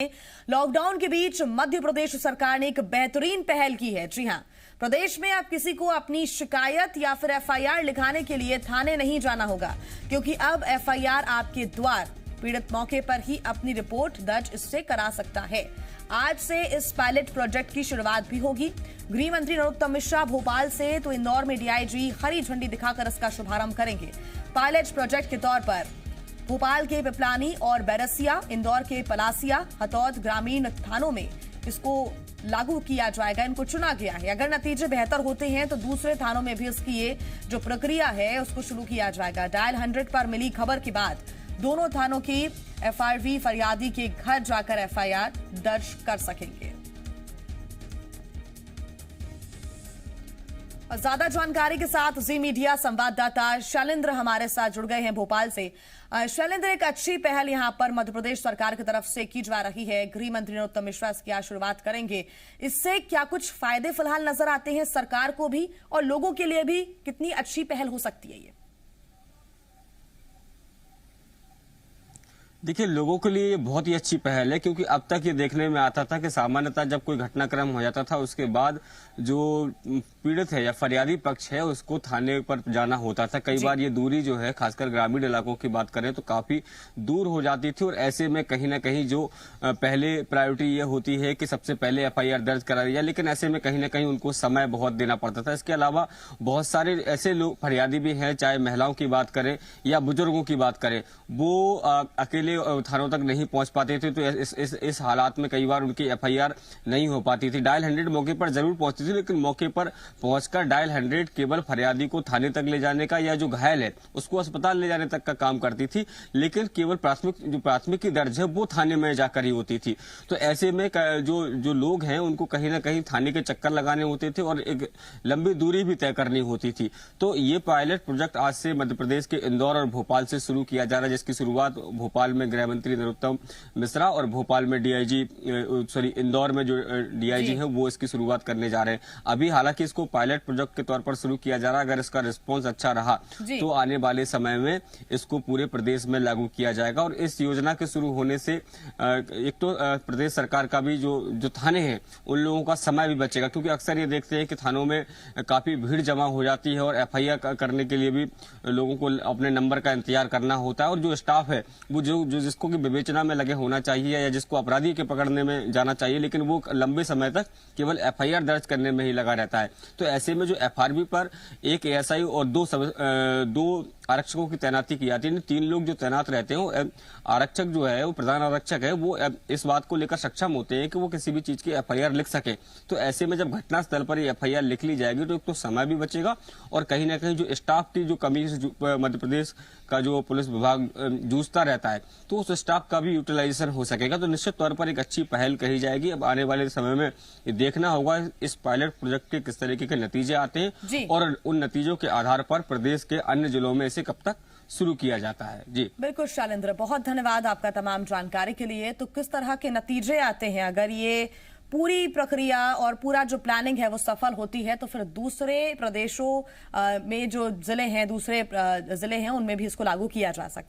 Lockdown के बीच मध्य प्रदेश सरकार ने एक बेहतरीन पहल की है। जी हां, प्रदेश में अब किसी को अपनी शिकायत या फिर एफआईआर लिखाने के लिए थाने नहीं जाना होगा, क्योंकि अब एफआईआर आपके द्वार पीड़ित मौके पर ही अपनी रिपोर्ट दर्ज इससे करा सकता है। आज से इस पायलट प्रोजेक्ट की शुरुआत भी होगी। गृह मंत्री नरोत्तम मिश्रा भोपाल से तो इंदौर में डीआईजी हरी झंडी दिखाकर इसका शुभारंभ करेंगे। पायलट प्रोजेक्ट के तौर पर भोपाल के पिपलानी और बैरसिया, इंदौर के पलासिया, हथौद ग्रामीण थानों में इसको लागू किया जाएगा। इनको चुना गया है। अगर नतीजे बेहतर होते हैं तो दूसरे थानों में भी इसकी ये जो प्रक्रिया है उसको शुरू किया जाएगा। डायल 100 पर मिली खबर के बाद दोनों थानों की एफआरवी फरियादी के घर जाकर एफआईआर दर्ज कर सकेंगे। और ज्यादा जानकारी के साथ जी मीडिया संवाददाता शैलेंद्र हमारे साथ जुड़ गए हैं भोपाल से। शैलेंद्र, एक अच्छी पहल यहां पर मध्य प्रदेश सरकार की तरफ से की जा रही है। गृह मंत्री नरोत्तम मिश्रा इसकी आज शुरुआत करेंगे। इससे क्या कुछ फायदे फिलहाल नजर आते हैं सरकार को भी और लोगों के लिए भी? कितनी अच्छी पहल हो सकती है ये? देखिए, लोगों के लिए बहुत ही अच्छी पहल है, क्योंकि अब तक ये देखने में आता था कि सामान्यतः जब कोई घटनाक्रम हो जाता था उसके बाद जो पीड़ित है या फरियादी पक्ष है उसको थाने पर जाना होता था। कई बार ये दूरी जो है, खासकर ग्रामीण इलाकों की बात करें तो काफी दूर हो जाती थी, और ऐसे में कहीं ना कहीं जो पहले प्रायोरिटी ये होती है कि सबसे पहले एफआईआर दर्ज करा जाए, लेकिन ऐसे में कहीं ना कहीं उनको समय बहुत देना पड़ता था। इसके अलावा बहुत सारे ऐसे लोग फरियादी भी हैं, चाहे महिलाओं की बात करें या बुजुर्गों की बात करें, वो अकेले थानों तक नहीं पहुंच पाते थे। तो इस हालात में कई बार उनकी एफआईआर नहीं हो पाती थी। डायल 100 मौके पर जरूर पहुंचती थी, लेकिन मौके पर पहुंचकर डायल 100 केवल फरियादी को थाने तक ले जाने का या जो घायल है उसको अस्पताल ले जाने तक का काम करती थी, लेकिन केवल प्राथमिकी दर्ज है वो थाने में जाकर ही होती थी। तो ऐसे में जो लोग हैं उनको कहीं ना कहीं थाने के चक्कर लगाने होते थे और एक लंबी दूरी भी तय करनी होती थी। तो ये पायलट प्रोजेक्ट आज से मध्य प्रदेश के इंदौर और भोपाल से शुरू किया जा रहा है, जिसकी शुरुआत भोपाल में गृह मंत्री नरोत्तम मिश्रा और भोपाल में इंदौर में जो डीआईजी है वो इसकी शुरुआत करने जा रहे हैं। अभी हालांकि इसको पायलट प्रोजेक्ट के तौर पर शुरू किया जा रहा है। अगर इसका रिस्पांस अच्छा रहा तो आने वाले समय में इसको पूरे प्रदेश में लागू किया जाएगा। और इस योजना के शुरू होने से एक तो प्रदेश सरकार का भी जो थाने हैं उन लोगों का समय भी बचेगा, क्योंकि अक्सर ये देखते हैं कि थानों में काफी भीड़ जमा हो जाती है और एफआईआर करने के लिए भी लोगों को अपने नंबर का इंतजार करना होता है। और जो स्टाफ है वो जिसको की विवेचना में लगे होना चाहिए या जिसको अपराधी के पकड़ने में जाना चाहिए, लेकिन वो लंबे समय तक केवल एफआईआर दर्ज करने में ही लगा रहता है। तो ऐसे में जो एफआरवी पर एक एएसआई और दो आरक्षकों की तैनाती की जाती है। 3 लोग जो तैनात रहते हैं, आरक्षक जो है वो प्रधान आरक्षक है, वो इस बात को लेकर सक्षम होते हैं कि वो किसी भी चीज की एफआईआर लिख सके। तो ऐसे में जब घटनास्थल पर ये एफआईआर लिख ली जाएगी तो एक तो समय भी बचेगा और कहीं ना कहीं जो स्टाफ की जो कमी से मध्य प्रदेश का जो पुलिस विभाग जूझता रहता है तो उस स्टाफ का भी यूटिलाइजेशन हो सकेगा। तो निश्चित तौर पर एक अच्छी पहल कही जाएगी। अब आने वाले समय में ये देखना होगा इस पायलट प्रोजेक्ट के किस तरीके के नतीजे आते हैं और उन नतीजों के आधार पर प्रदेश के अन्य जिलों में इसे कब तक शुरू किया जाता है। जी बिल्कुल शैलेंद्र, बहुत धन्यवाद आपका तमाम जानकारी के लिए। तो किस तरह के नतीजे आते हैं अगर ये पूरी प्रक्रिया और पूरा जो प्लानिंग है वो सफल होती है, तो फिर दूसरे प्रदेशों में जो जिले हैं, दूसरे जिले हैं, उनमें भी इसको लागू किया जा सकता है।